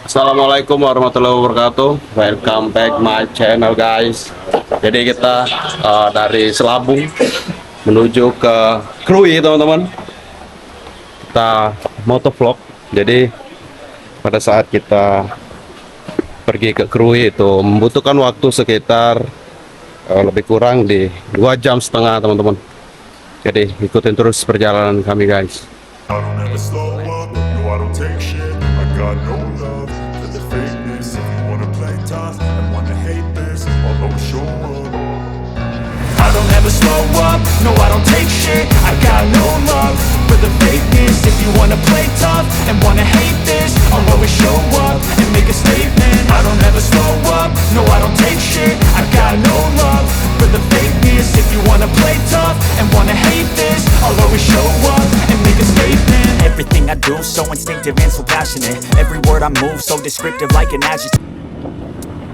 Assalamualaikum warahmatullahi wabarakatuh. Welcome back my channel guys. Jadi kita dari Selabung menuju ke Krui teman-teman. Kita motovlog. Jadi pada saat kita pergi ke Krui itu membutuhkan waktu sekitar lebih kurang di 2,5 jam teman-teman. Jadi ikutin terus perjalanan kami guys. I don't ever slow up, no I don't take shit. I got no love for the fakeness. If you wanna play tough and wanna hate this, I'll always show up. I don't ever slow up, no I don't take shit. I got no love for the fakeness. If you wanna play tough and wanna hate this, I'll always show up and make a statement. I don't ever slow up, no I don't take shit. I got no love for the fakeness. If you wanna play tough and wanna hate this, I'll always show up and make a statement. Everything I do so instinctive and so passionate. Every word I move so descriptive like an adjective.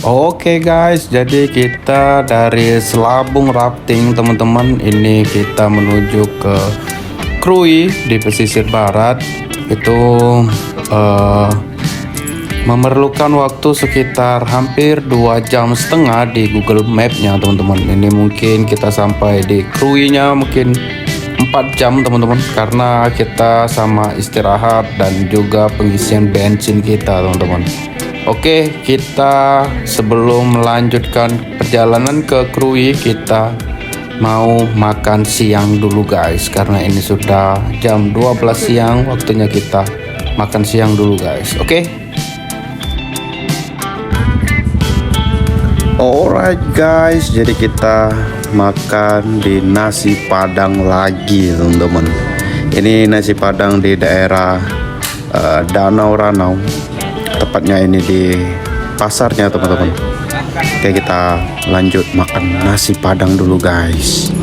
Oke guys, jadi kita dari Selabung rafting teman-teman. Ini kita menuju ke Krui di pesisir barat. Itu memerlukan waktu sekitar hampir 2,5 jam di Google Map-nya teman-teman. Ini mungkin kita sampai di Krui-nya mungkin 4 jam teman-teman, karena kita sama istirahat dan juga pengisian bensin kita teman-teman. Oke, kita sebelum melanjutkan perjalanan ke Krui, kita mau makan siang dulu guys, karena ini sudah jam 12 siang, waktunya kita makan siang dulu guys. Oke. Alright guys, jadi kita makan di nasi padang lagi teman-teman. Ini nasi padang di daerah Danau Ranau, tepatnya ini di pasarnya teman-teman. Oke, kita lanjut makan nasi padang dulu guys.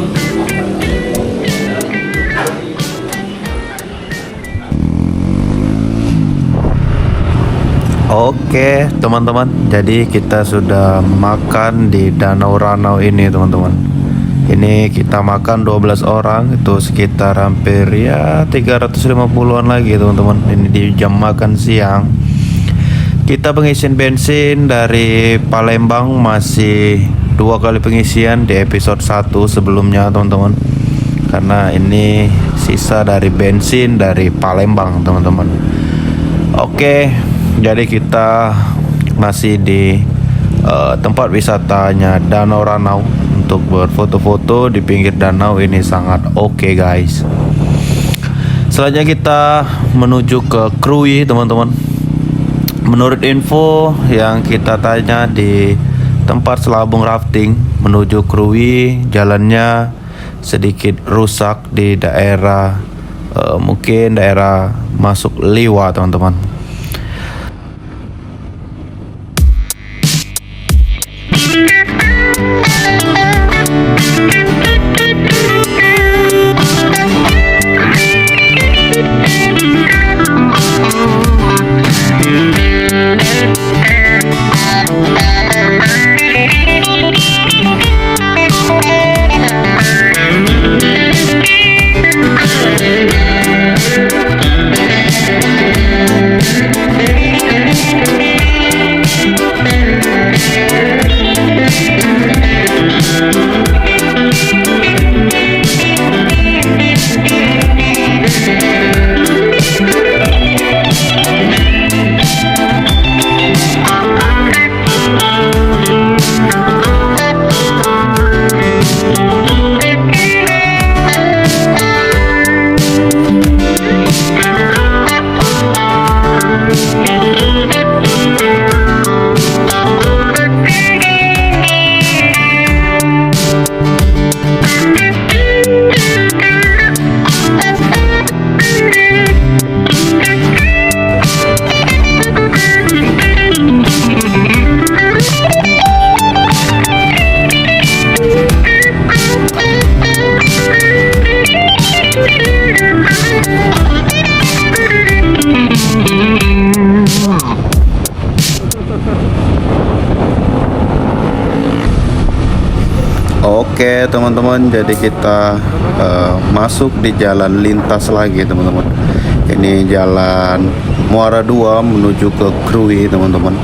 Oke teman-teman, jadi kita sudah makan di Danau Ranau ini teman-teman. Ini kita makan 12 orang, itu sekitar hampir ya 350-an lagi teman-teman. Ini di jam makan siang. Kita pengisian bensin dari Palembang masih 2 kali pengisian di episode 1 sebelumnya teman-teman. Karena ini sisa dari bensin dari Palembang teman-teman. Oke, jadi kita masih di tempat wisatanya Danau Ranau untuk berfoto-foto di pinggir danau. Ini sangat oke guys. Selanjutnya kita menuju ke Krui teman-teman. Menurut info yang kita tanya di tempat Selabung rafting menuju Krui, jalannya sedikit rusak di daerah mungkin daerah masuk Liwa teman-teman. Oke teman-teman, jadi kita masuk di jalan lintas lagi teman-teman. Ini jalan Muara 2 menuju ke Krui teman-teman.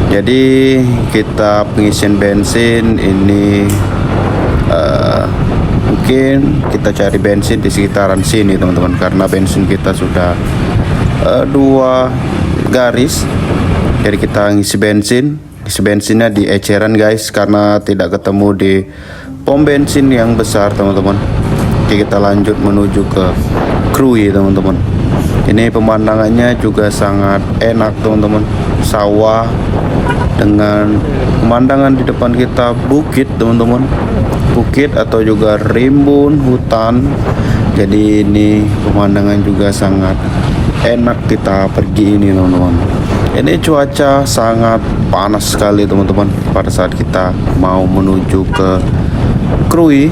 Jadi kita pengisian bensin ini mungkin kita cari bensin di sekitaran sini teman-teman, karena bensin kita sudah 2 garis. Jadi kita ngisi bensinnya di eceran guys, karena tidak ketemu di pom bensin yang besar teman-teman. Oke, kita lanjut menuju ke Krui teman-teman. Ini pemandangannya juga sangat enak teman-teman, sawah dengan pemandangan di depan kita bukit teman-teman, bukit atau juga rimbun hutan. Jadi ini pemandangan juga sangat enak kita pergi ini teman-teman. Ini cuaca sangat panas sekali teman-teman pada saat kita mau menuju ke Krui.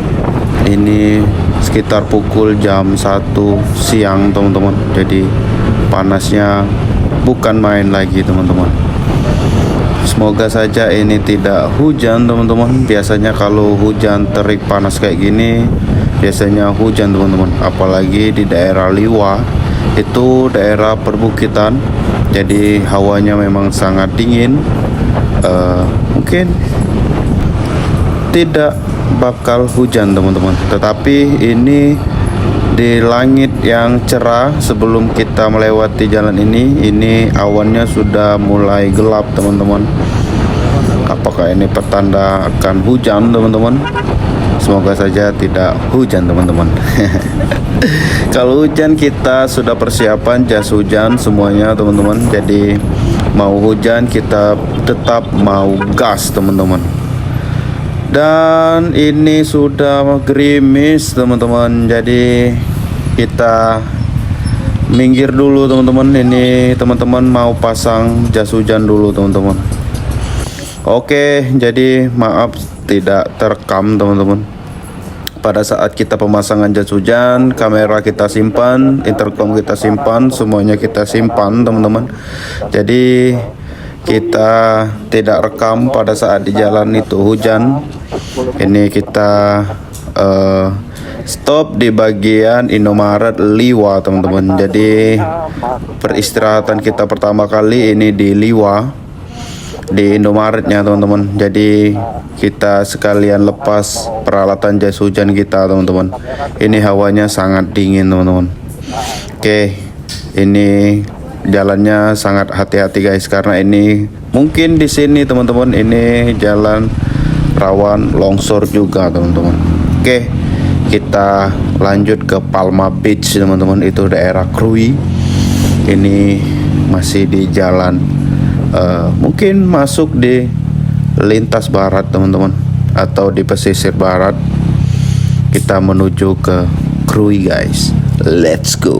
Ini sekitar pukul jam 1 siang teman-teman. Jadi panasnya bukan main lagi teman-teman. Semoga saja ini tidak hujan teman-teman. Biasanya kalau hujan terik panas kayak gini biasanya hujan teman-teman, apalagi di daerah Liwa, itu daerah perbukitan. Jadi hawanya memang sangat dingin. Mungkin tidak bakal hujan teman-teman, tetapi ini di langit yang cerah sebelum kita melewati jalan ini awannya sudah mulai gelap teman-teman. Apakah ini pertanda akan hujan teman-teman? Semoga saja tidak hujan teman-teman. Kalau hujan kita sudah persiapan jas hujan semuanya teman-teman. Jadi mau hujan kita tetap mau gas teman-teman. Dan ini sudah gerimis teman-teman. Jadi kita minggir dulu teman-teman. Ini teman-teman mau pasang jas hujan dulu teman-teman. Oke, jadi maaf tidak terekam teman-teman. Pada saat kita pemasangan jas hujan, kamera kita simpan, intercom kita simpan, semuanya kita simpan teman-teman. Jadi kita tidak rekam pada saat di jalan itu hujan. Ini kita stop di bagian Indomaret Liwa teman-teman. Jadi peristirahatan kita pertama kali ini di Liwa, di Indomaretnya teman-teman. Jadi kita sekalian lepas peralatan jas hujan kita teman-teman. Ini hawanya sangat dingin teman-teman. Oke, ini jalannya sangat hati-hati guys, karena ini mungkin di sini teman-teman ini jalan rawan longsor juga teman-teman. Oke, kita lanjut ke Palma Beach teman-teman, itu daerah Krui. Ini masih di jalan mungkin masuk di lintas barat teman-teman, atau di pesisir barat. Kita menuju ke Krui guys. Let's go.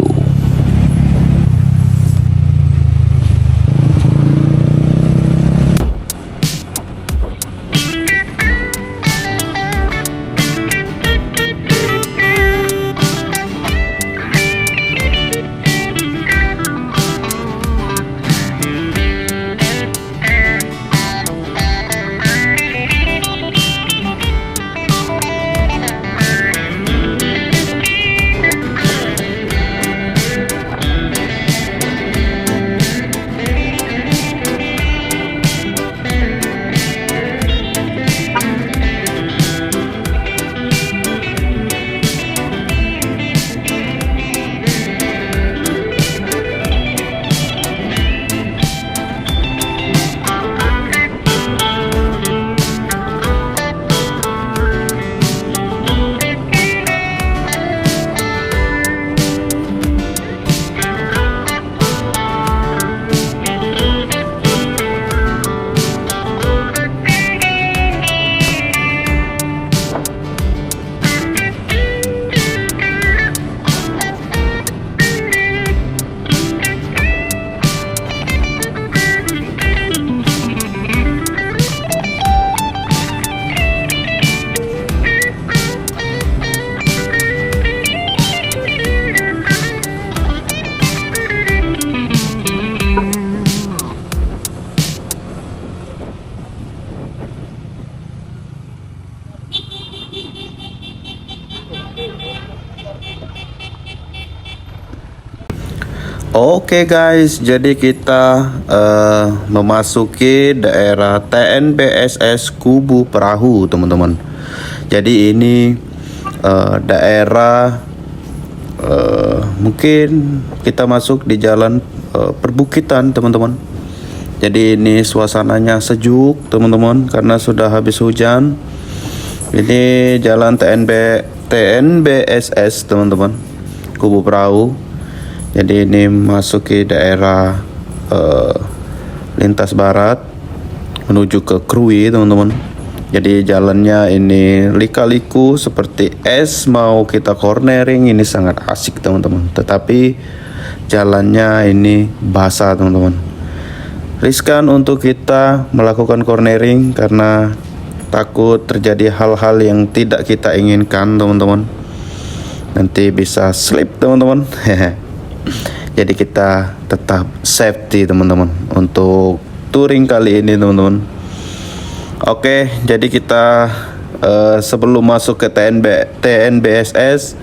Oke guys, jadi kita memasuki daerah TNBSS Kubu Perahu teman-teman. Jadi ini daerah mungkin kita masuk di jalan perbukitan teman-teman. Jadi ini suasananya sejuk teman-teman karena sudah habis hujan. Ini jalan TNBSS teman-teman, Kubu Perahu. Jadi ini masuk ke daerah lintas barat menuju ke Krui teman-teman. Jadi jalannya ini lika-liku seperti es, mau kita cornering ini sangat asik teman-teman. Tetapi jalannya ini basah teman-teman. Riskan untuk kita melakukan cornering karena takut terjadi hal-hal yang tidak kita inginkan teman-teman. Nanti bisa slip teman-teman. Jadi kita tetap safety teman-teman untuk touring kali ini teman-teman. Oke, jadi kita sebelum masuk ke TNBSS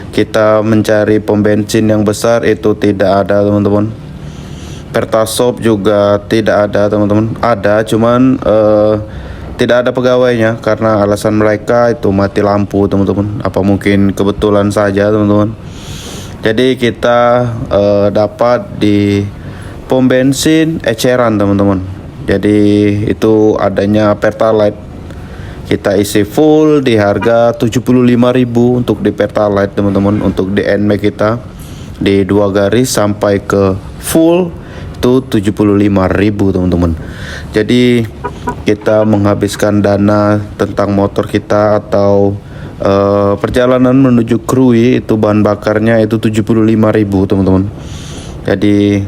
kita mencari pom bensin yang besar, itu tidak ada teman-teman. Pertasop juga tidak ada teman-teman. Ada cuman tidak ada pegawainya karena alasan mereka itu mati lampu teman-teman. Apa mungkin kebetulan saja teman-teman. Jadi kita dapat di pom bensin eceran teman-teman. Jadi itu adanya Pertalite. Kita isi full di harga 75.000 untuk di Pertalite teman-teman. Untuk di NMAX kita di 2 garis sampai ke full itu 75.000 teman-teman. Jadi kita menghabiskan dana tentang motor kita atau perjalanan menuju Krui itu bahan bakarnya itu 75.000 teman-teman. Jadi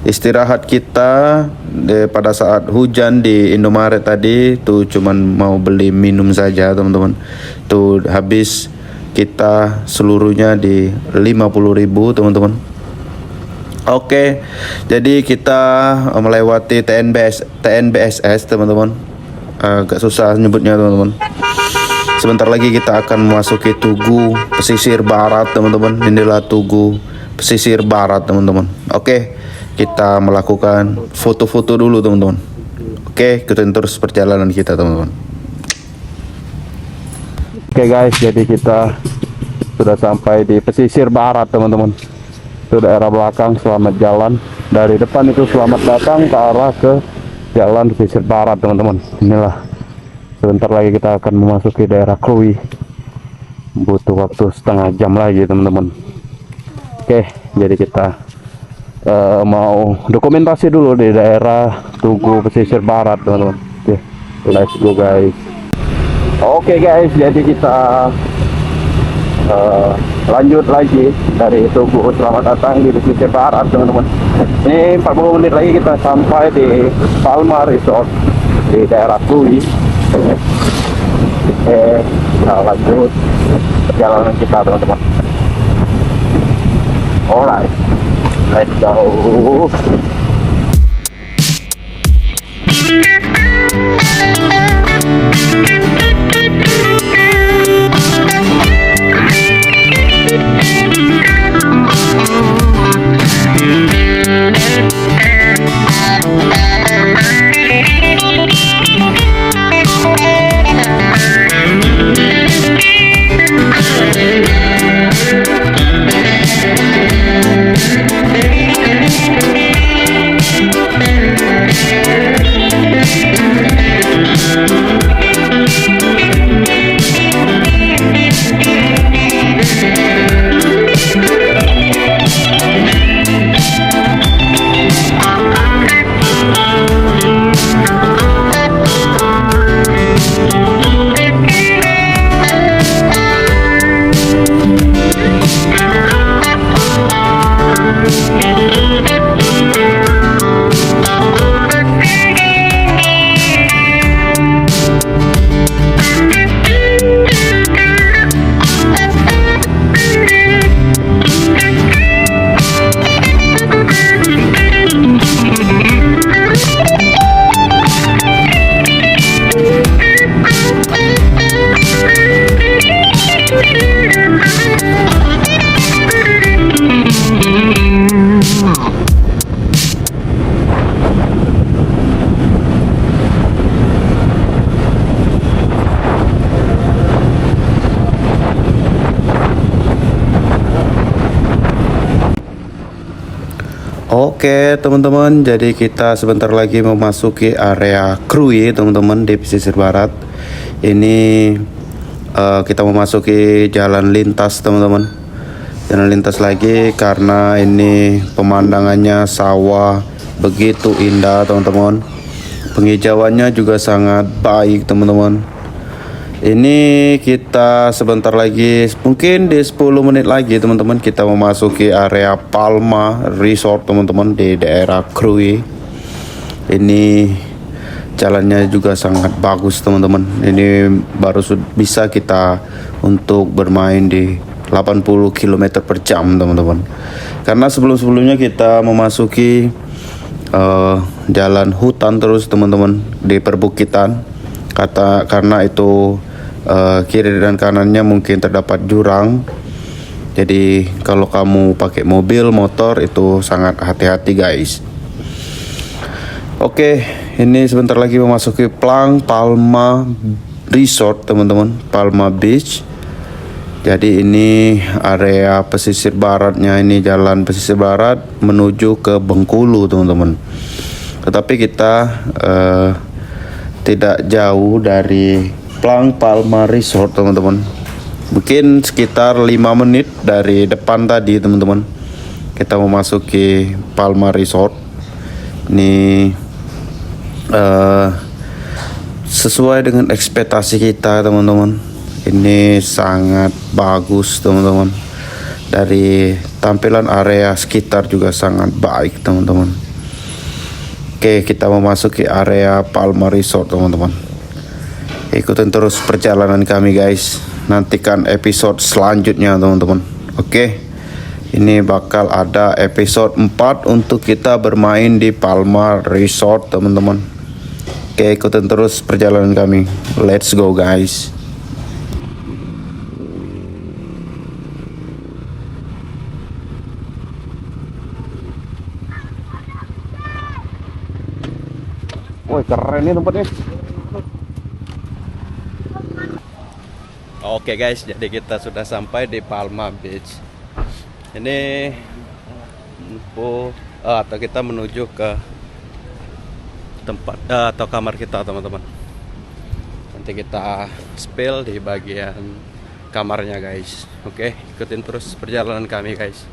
istirahat kita pada saat hujan di Indomaret tadi itu cuman mau beli minum saja teman-teman. Itu habis kita seluruhnya di 50.000 teman-teman. Oke, jadi kita melewati TNBSS teman-teman. Agak susah nyebutnya teman-teman. Sebentar lagi kita akan memasuki Tugu pesisir barat teman-teman. Inilah Tugu pesisir barat teman-teman. Oke, kita melakukan foto-foto dulu teman-teman. Oke, ikutin terus perjalanan kita teman-teman. Oke guys, jadi kita sudah sampai di pesisir barat teman-teman. Itu daerah belakang, selamat jalan. Dari depan itu selamat datang ke arah ke jalan pesisir barat teman-teman. Inilah. Sebentar lagi kita akan memasuki daerah Krui. Butuh waktu setengah jam lagi teman-teman. Oke, jadi kita mau dokumentasi dulu di daerah Tugu pesisir barat teman-teman. Oke, let's go guys. Oke guys, jadi kita lanjut lagi dari Tugu. Selamat datang di pesisir barat teman-teman. Ini 40 menit lagi kita sampai di Palma Resort di daerah Krui. Oke, kita lanjut perjalanan kita teman-teman. Alright, let's go. Oke teman-teman, jadi kita sebentar lagi memasuki area Krui teman-teman di pesisir barat. Ini kita memasuki jalan lintas teman-teman. Jalan lintas lagi karena ini pemandangannya sawah begitu indah teman-teman. Penghijauannya juga sangat baik teman-teman. Ini kita sebentar lagi, mungkin di 10 menit lagi teman-teman, kita memasuki area Palma Resort teman-teman di daerah Krui. Ini jalannya juga sangat bagus teman-teman. Ini baru bisa kita untuk bermain di 80 km per jam teman-teman. Karena sebelum-sebelumnya kita memasuki jalan hutan terus teman-teman di perbukitan. Karena itu kiri dan kanannya mungkin terdapat jurang. Jadi kalau kamu pakai mobil, motor itu sangat hati-hati guys. Oke, ini sebentar lagi memasuki Palma Resort teman-teman, Palma Beach. Jadi ini area pesisir baratnya, ini jalan pesisir barat menuju ke Bengkulu teman-teman. Tetapi kita tidak jauh dari Palma Resort teman-teman. Mungkin sekitar 5 menit dari depan tadi teman-teman. Kita memasuki Palma Resort. Ini sesuai dengan ekspektasi kita teman-teman. Ini sangat bagus teman-teman. Dari tampilan area sekitar juga sangat baik teman-teman. Oke, kita memasuki area Palma Resort teman-teman. Ikutin terus perjalanan kami guys. Nantikan episode selanjutnya teman-teman. Oke. Ini bakal ada episode 4 untuk kita bermain di Palma Resort teman-teman. Oke, ikutin terus perjalanan kami. Let's go guys. Woi, keren nih tempatnya. Oke guys, jadi kita sudah sampai di Palma Beach. Ini atau kita menuju ke tempat atau kamar kita teman-teman. Nanti kita spill di bagian kamarnya guys. Oke, ikutin terus perjalanan kami guys.